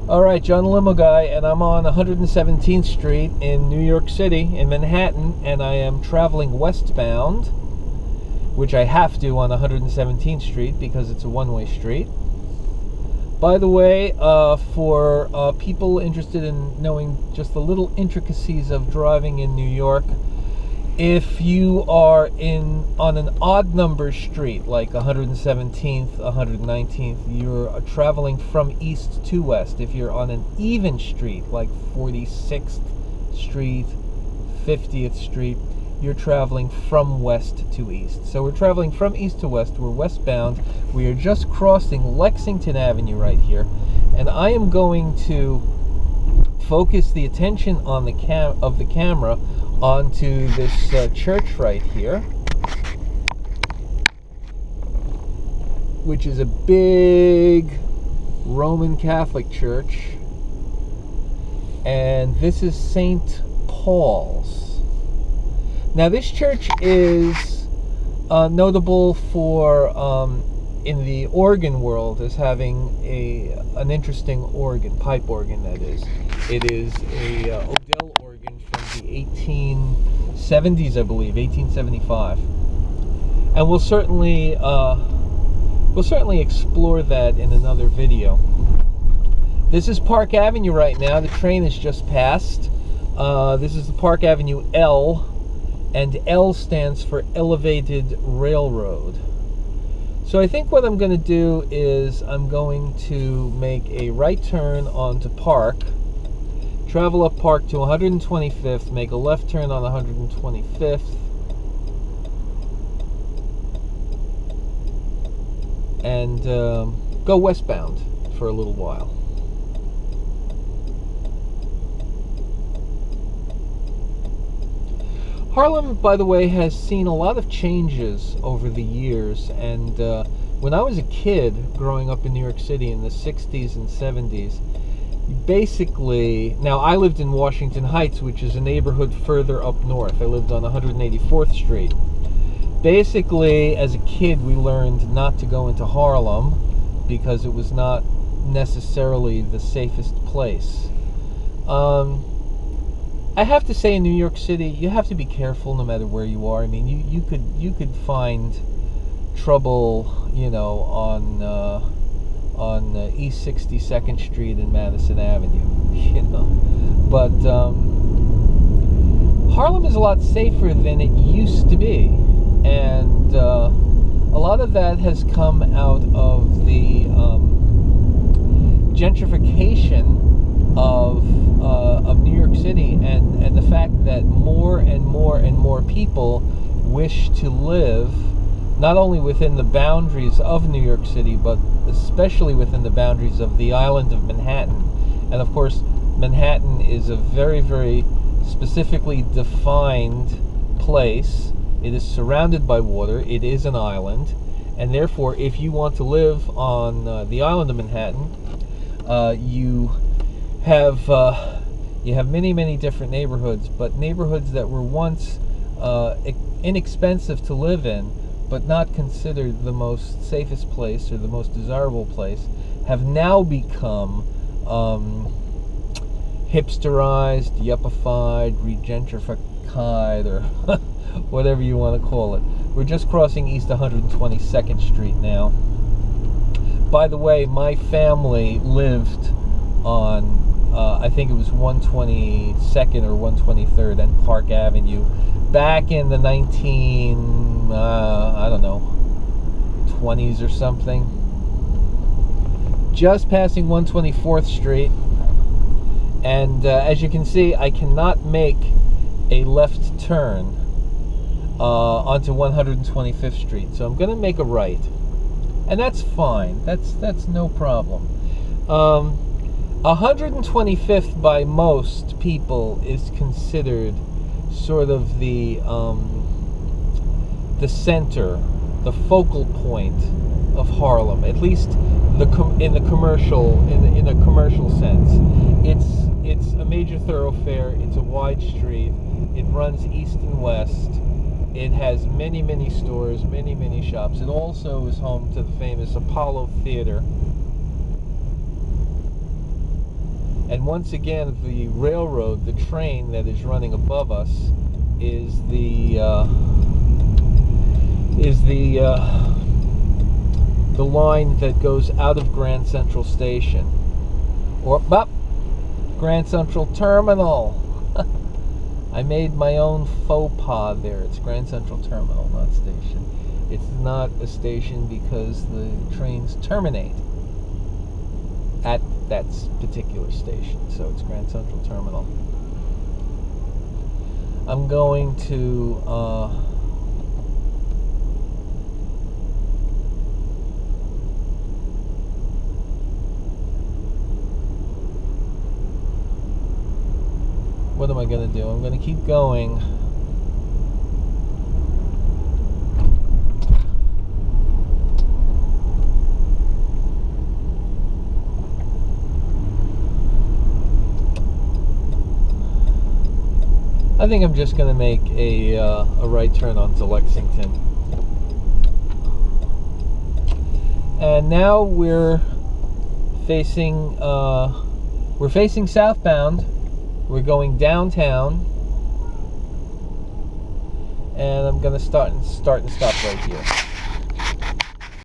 Alright, John the Limo Guy, and I'm on 117th Street in New York City, in Manhattan, and I am traveling westbound, which I have to on 117th Street because it's a one-way street. By the way, for people interested in knowing just the little intricacies of driving in New York, if you are on an odd number street, like 117th, 119th, you're traveling from east to west. If you're on an even street, like 46th Street, 50th Street, you're traveling from west to east. So we're traveling from east to west. We're westbound. We are just crossing Lexington Avenue right here, and I am going to focus the attention on the camera onto this church right here, which is a big Roman Catholic church, and this is St. Paul's. Now this church is notable for in the organ world as having an interesting organ, pipe organ that is. It is a Odell organ from the 1870s, I believe, 1875, and we'll certainly explore that in another video. This is Park Avenue right now. The train has just passed. This is the Park Avenue L, and L stands for Elevated Railroad. So I think what I'm going to do is I'm going to make a right turn onto Park, travel up Park to 125th, make a left turn on 125th, and go westbound for a little while. Harlem, by the way, has seen a lot of changes over the years, and when I was a kid growing up in New York City in the 60s and 70s, basically, now I lived in Washington Heights, which is a neighborhood further up north. I lived on 184th Street. Basically, as a kid, we learned not to go into Harlem because it was not necessarily the safest place. I have to say, in New York City, you have to be careful no matter where you are. I mean, you could find trouble, you know, on East 62nd Street and Madison Avenue, you know. But Harlem is a lot safer than it used to be, and a lot of that has come out of the gentrification of New York City, and the fact that more and more people wish to live not only within the boundaries of New York City, but especially within the boundaries of the island of Manhattan. And of course, Manhattan is a very, very specifically defined place. It is surrounded by water. It is an island, and therefore, if you want to live on the island of Manhattan, you have many different neighborhoods, but neighborhoods that were once inexpensive to live in, but not considered the most safest place or the most desirable place, have now become hipsterized, yuppified, regentrified, or whatever you want to call it. We're just crossing East 122nd Street now. By the way, my family lived on I think it was 122nd or 123rd and Park Avenue back in the I don't know, 20s or something. Just passing 124th Street, and as you can see, I cannot make a left turn onto 125th Street, so I'm going to make a right, and that's fine. That's no problem. 125th by most people is considered sort of the center, the focal point of Harlem, at least in a commercial sense. It's a major thoroughfare. It's a wide street. It runs east and west. It has many stores, many shops. It also is home to the famous Apollo Theater. And once again, the railroad, the train that is running above us, is the line that goes out of Grand Central Station, or Grand Central Terminal. I made my own faux pas there. It's Grand Central Terminal, not station. It's not a station because the trains terminate at that particular station, so it's Grand Central Terminal. I'm going to what am I going to do? I'm going to keep going. I think I'm just going to make a right turn onto Lexington. And now we're facing southbound. We're going downtown, and I'm going to start and stop right here.